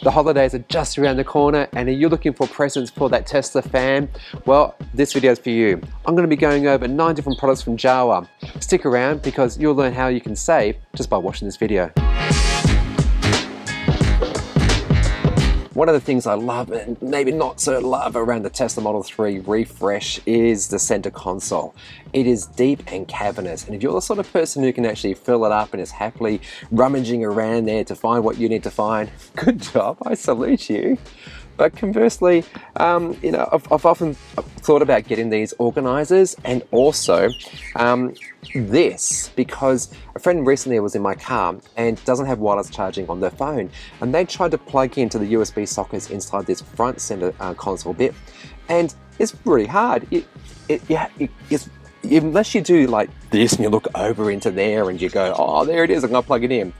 The holidays are just around the corner, and are you looking for presents for that Tesla fan? Well, this video is for you. I'm going to be going over 9 different products from Jowua. Stick around because you'll learn how you can save just by watching this video. One of the things I love and maybe not so love around the Tesla Model 3 refresh is the center console. It is deep and cavernous, and if you're the sort of person who can actually fill it up and is happily rummaging around there to find what you need to find, good job, I salute you. But conversely, you know, I've often thought about getting these organizers and also this, because a friend recently was in my car and doesn't have wireless charging on their phone, and they tried to plug into the USB sockets inside this front center console bit, and it's really hard. Unless you do like this and you look over into there and you go, oh, there it is, I'm gonna plug it in.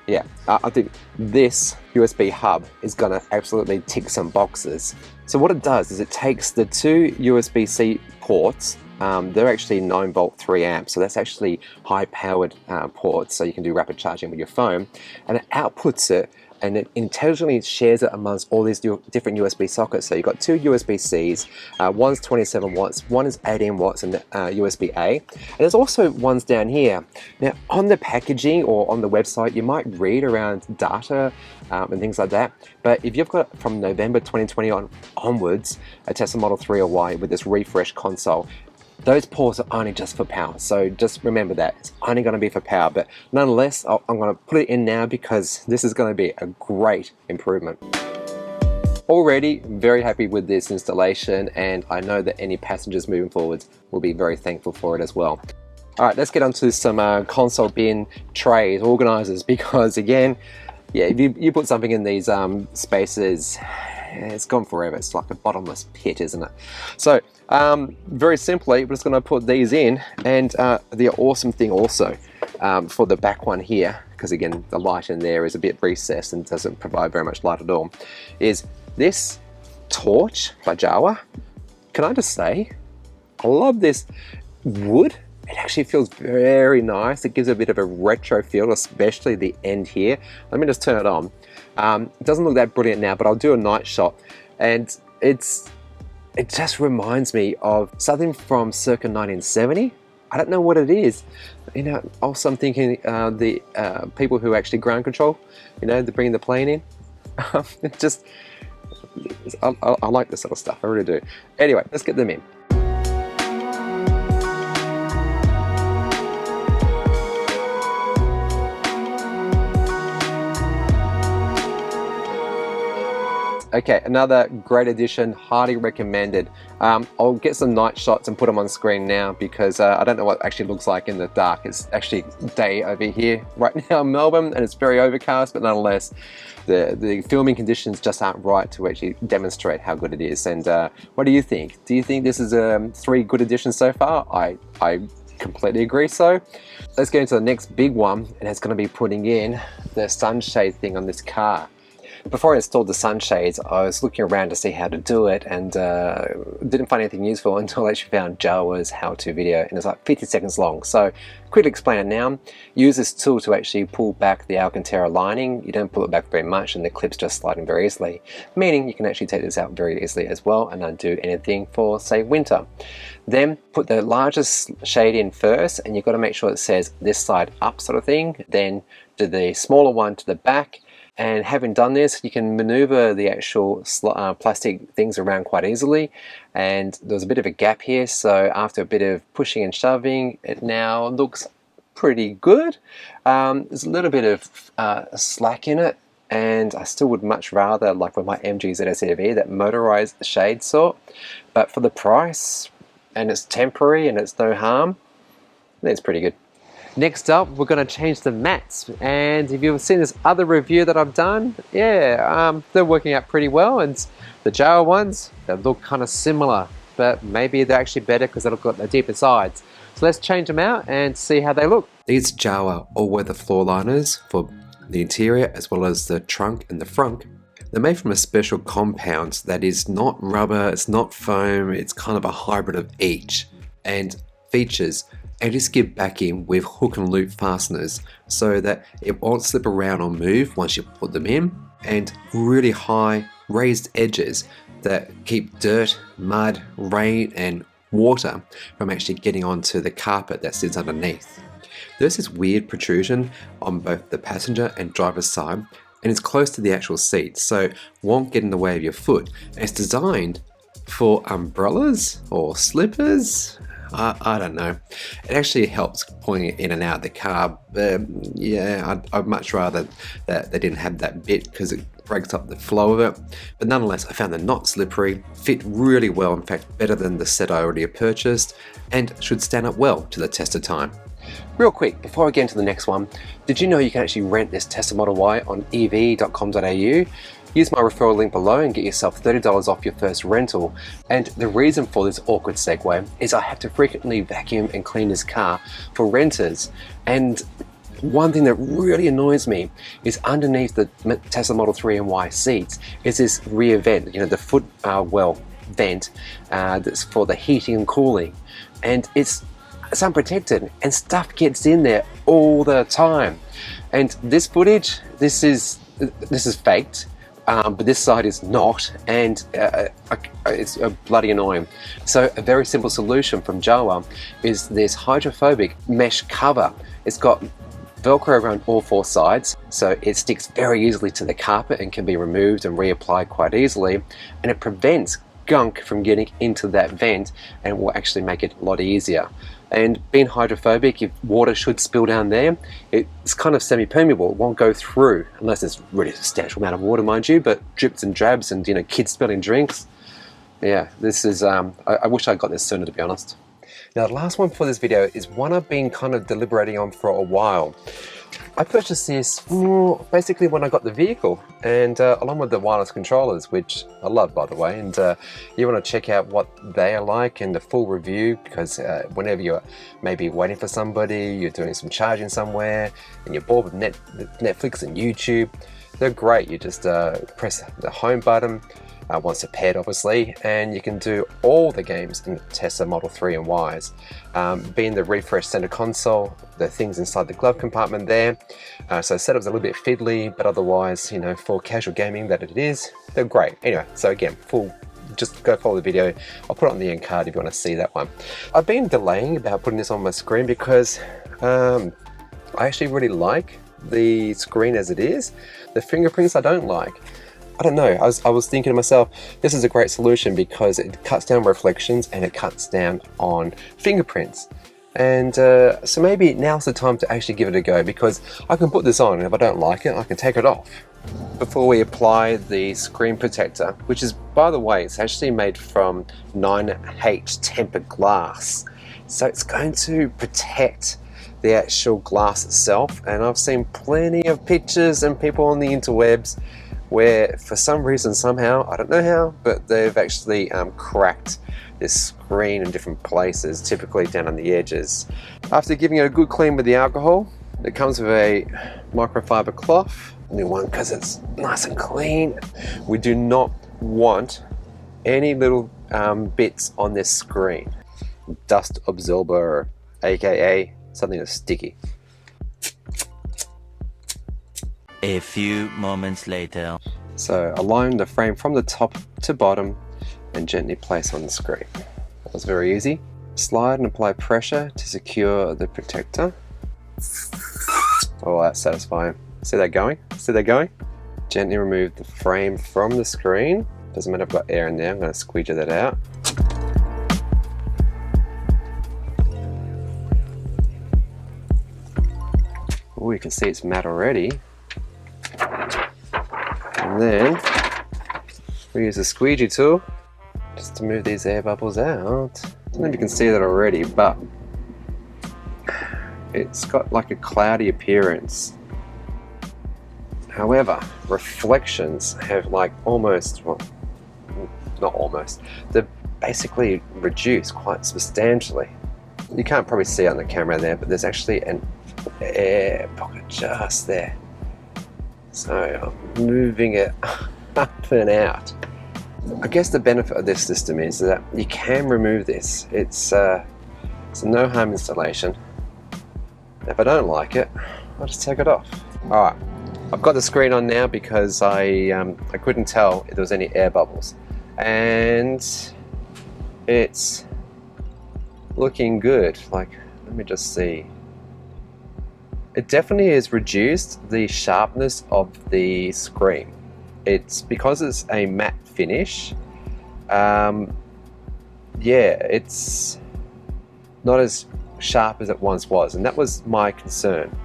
Yeah, I think this USB hub is going to absolutely tick some boxes. So what it does is it takes the 2 USB-C ports, they're actually 9 volt 3 amps, so that's actually high powered ports, so you can do rapid charging with your phone, and it outputs it and it intelligently shares it amongst all these different USB sockets. So you've got 2 USB-Cs, one's 27 watts, one is 18 watts and USB-A, and there's also ones down here. Now on the packaging or on the website you might read around data and things like that, but if you've got from November 2020 onwards a Tesla Model 3 or Y with this refresh console, those ports are only just for power, so just remember that. It's only going to be for power, but nonetheless, I'm going to put it in now because this is going to be a great improvement. Already very happy with this installation, and I know that any passengers moving forwards will be very thankful for it as well. All right, let's get on to some console bin trays, organizers, because again, yeah, if you put something in these spaces, it's gone forever. It's like a bottomless pit, isn't it? So very simply, we're just going to put these in, and the awesome thing also for the back one here, because again the light in there is a bit recessed and doesn't provide very much light at all, is this torch by Jowua. Can I just say, I love this wood. It actually feels very nice. It gives a bit of a retro feel, especially the end here. Let me just turn it on. It doesn't look that brilliant now, but I'll do a night shot, and it just reminds me of something from circa 1970. I don't know what it is. You know, also I'm thinking the people who actually ground control, you know, they're bringing the plane in. It just, I like this sort of stuff, I really do. Anyway, let's get them in. Okay, another great addition, highly recommended. I'll get some night shots and put them on screen now because I don't know what it actually looks like in the dark. It's actually day over here right now in Melbourne, and it's very overcast, but nonetheless, the filming conditions just aren't right to actually demonstrate how good it is. And what do you think? Do you think this is 3 good additions so far? I completely agree so. Let's get into the next big one, and it's going to be putting in the sunshade thing on this car. Before I installed the sunshades, I was looking around to see how to do it, and didn't find anything useful until I actually found Jowua's how-to video, and it's like 50 seconds long. So quickly explain it now. Use this tool to actually pull back the Alcantara lining. You don't pull it back very much and the clip's just sliding very easily, meaning you can actually take this out very easily as well and undo anything for, say, winter. Then put the largest shade in first, and you've got to make sure it says this side up sort of thing. Then do the smaller one to the back. And having done this, you can maneuver the actual plastic things around quite easily. And there's a bit of a gap here, so after a bit of pushing and shoving, it now looks pretty good. There's a little bit of slack in it, and I still would much rather, like with my MG ZSEV, that motorized shade sort. But for the price, and it's temporary and it's no harm, I think it's pretty good. Next up, we're going to change the mats, and if you've seen this other review that I've done, yeah, they're working out pretty well, and the Jowua ones, they look kind of similar, but maybe they're actually better because they've got the deeper sides. So let's change them out and see how they look. These Jowua all-weather floor liners for the interior as well as the trunk and the front, they're made from a special compound that is not rubber, it's not foam, it's kind of a hybrid of each, and features anti-skid backing with hook and loop fasteners so that it won't slip around or move once you put them in. and really high raised edges that keep dirt, mud, rain and water from actually getting onto the carpet that sits underneath. There's this weird protrusion on both the passenger and driver's side, and it's close to the actual seat, so it won't get in the way of your foot. And it's designed for umbrellas or slippers. I don't know. It actually helps pulling it in and out of the car. Yeah, I'd much rather that they didn't have that bit because it breaks up the flow of it. But nonetheless, I found them not slippery, fit really well, in fact better than the set I already purchased, and should stand up well to the test of time. Real quick, before I get into the next one, did you know you can actually rent this Tesla Model Y on ev.com.au? Use my referral link below and get yourself $30 off your first rental. And the reason for this awkward segue is I have to frequently vacuum and clean this car for renters. And one thing that really annoys me is underneath the Tesla Model 3 and Y seats is this rear vent, you know, the footwell vent that's for the heating and cooling. And it's unprotected and stuff gets in there all the time. And this footage, this is faked. But this side is not, and it's bloody annoying. So a very simple solution from Jowua is this hydrophobic mesh cover. It's got Velcro around all four sides, so it sticks very easily to the carpet and can be removed and reapplied quite easily, and it prevents gunk from getting into that vent and will actually make it a lot easier. And being hydrophobic, if water should spill down there, it's kind of semi-permeable. It won't go through unless there's really a substantial amount of water, mind you, but drips and drabs and, you know, kids spilling drinks. Yeah, this is, I wish I got this sooner, to be honest. Now, the last one for this video is one I've been kind of deliberating on for a while. I purchased this basically when I got the vehicle, and along with the wireless controllers, which I love, by the way. And you want to check out what they are like and the full review, because whenever you're maybe waiting for somebody, you're doing some charging somewhere, and you're bored with Netflix and YouTube, they're great. You just press the home button once they're paired, obviously, and you can do all the games in the Tesla Model 3 and Ys. Being the refresh center console, the things inside the glove compartment there. So setup's a little bit fiddly, but otherwise, you know, for casual gaming that it is, they're great. Anyway, so again, just go follow the video. I'll put it on the end card if you want to see that one. I've been delaying about putting this on my screen because I actually really like the screen as it is. The fingerprints I don't like. I don't know, I was thinking to myself, this is a great solution because it cuts down reflections and it cuts down on fingerprints. And so maybe now's the time to actually give it a go, because I can put this on and if I don't like it, I can take it off. Before we apply the screen protector, which is, by the way, it's actually made from 9H tempered glass. So it's going to protect the actual glass itself. And I've seen plenty of pictures and people on the interwebs where for some reason, somehow, I don't know how, but they've actually cracked this screen in different places, typically down on the edges. After giving it a good clean with the alcohol, it comes with a microfiber cloth, new one because it's nice and clean. We do not want any little bits on this screen. Dust absorber, aka something that's sticky. A few moments later. So align the frame from the top to bottom and gently place on the screen. That was very easy. Slide and apply pressure to secure the protector. Oh, that's satisfying. See that going? See that going? Gently remove the frame from the screen. Doesn't matter if I've got air in there, I'm going to squeegee that out. Oh, you can see it's matte already. And then we use the squeegee tool just to move these air bubbles out. I don't know if you can see that already, but it's got like a cloudy appearance. However, reflections have like almost, well, not almost, they're basically reduced quite substantially. You can't probably see it on the camera there, but there's actually an air pocket just there. So I'm moving it up and out. I guess the benefit of this system is that you can remove this. It's a no harm installation. If I don't like it, I'll just take it off. Alright, I've got the screen on now because I couldn't tell if there was any air bubbles, and it's looking good. Like, let me just see. It definitely has reduced the sharpness of the screen. It's because it's a matte finish. Yeah, it's not as sharp as it once was, and that was my concern.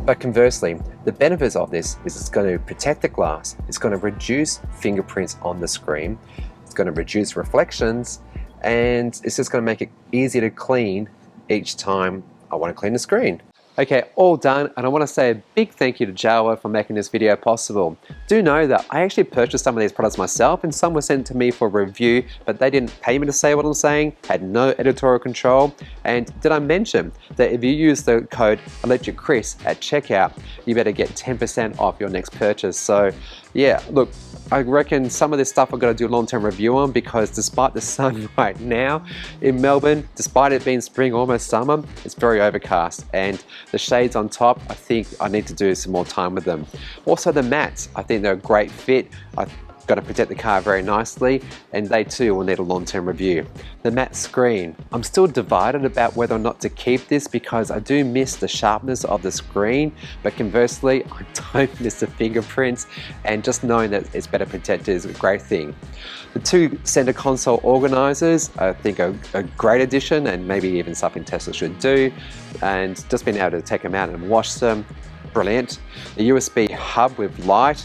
But conversely, the benefits of this is it's going to protect the glass, it's going to reduce fingerprints on the screen, it's going to reduce reflections, and it's just going to make it easier to clean each time I want to clean the screen. Okay, all done, and I want to say a big thank you to Jowua for making this video possible. Do know that I actually purchased some of these products myself, and some were sent to me for review, but they didn't pay me to say what I'm saying, had no editorial control. And did I mention that if you use the code ElectricChris at checkout, you better get 10% off your next purchase. So yeah, look, I reckon some of this stuff I've got to do a long-term review on, because despite the sun right now in Melbourne, despite it being spring, almost summer, it's very overcast, and the shades on top, I think I need to do some more time with them. Also the mattes, I think they're a great fit. I've got to protect the car very nicely, and they too will need a long-term review. The matte screen, I'm still divided about whether or not to keep this, because I do miss the sharpness of the screen, but conversely I don't miss the fingerprints, and just knowing that it's better protected is a great thing. The two center console organizers I think are a great addition, and maybe even something Tesla should do, and just being able to take them out and wash them, brilliant. The USB hub with light,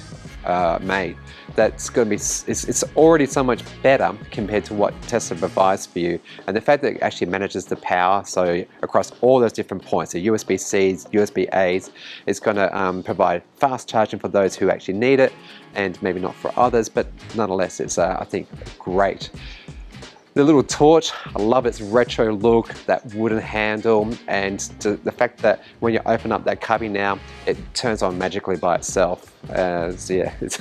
mate, that's going to be, it's already so much better compared to what Tesla provides for you. And the fact that it actually manages the power, so across all those different points, so USB-Cs, USB-As, it's going to provide fast charging for those who actually need it, and maybe not for others, but nonetheless it's I think great. The little torch, I love its retro look, that wooden handle, and the fact that when you open up that cubby now, it turns on magically by itself. So yeah, it's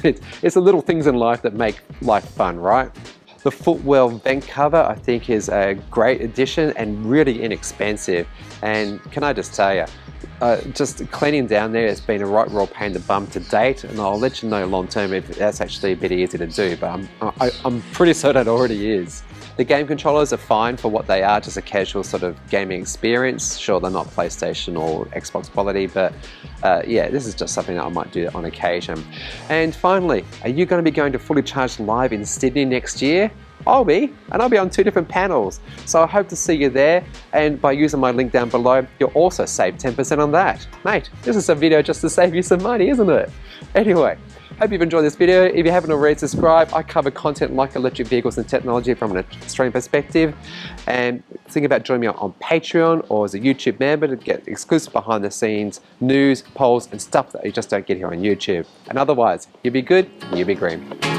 the little things in life that make life fun, right? The footwell vent cover I think is a great addition and really inexpensive. And can I just tell you, just cleaning down there has been a right raw pain in the bum to date, and I'll let you know long term if that's actually a bit easy to do, but I'm pretty certain it already is. The game controllers are fine for what they are, just a casual sort of gaming experience. Sure, they're not PlayStation or Xbox quality, but yeah, this is just something that I might do on occasion. And finally, are you going to be going to Fully Charged Live in Sydney next year? I'll be, and I'll be on 2 different panels. So I hope to see you there, and by using my link down below, you'll also save 10% on that. Mate, this is a video just to save you some money, isn't it? Anyway, hope you've enjoyed this video. If you haven't already, subscribe. I cover content like electric vehicles and technology from an Australian perspective. And think about joining me on Patreon or as a YouTube member to get exclusive behind the scenes news, polls, and stuff that you just don't get here on YouTube. And otherwise, you be good, you be green.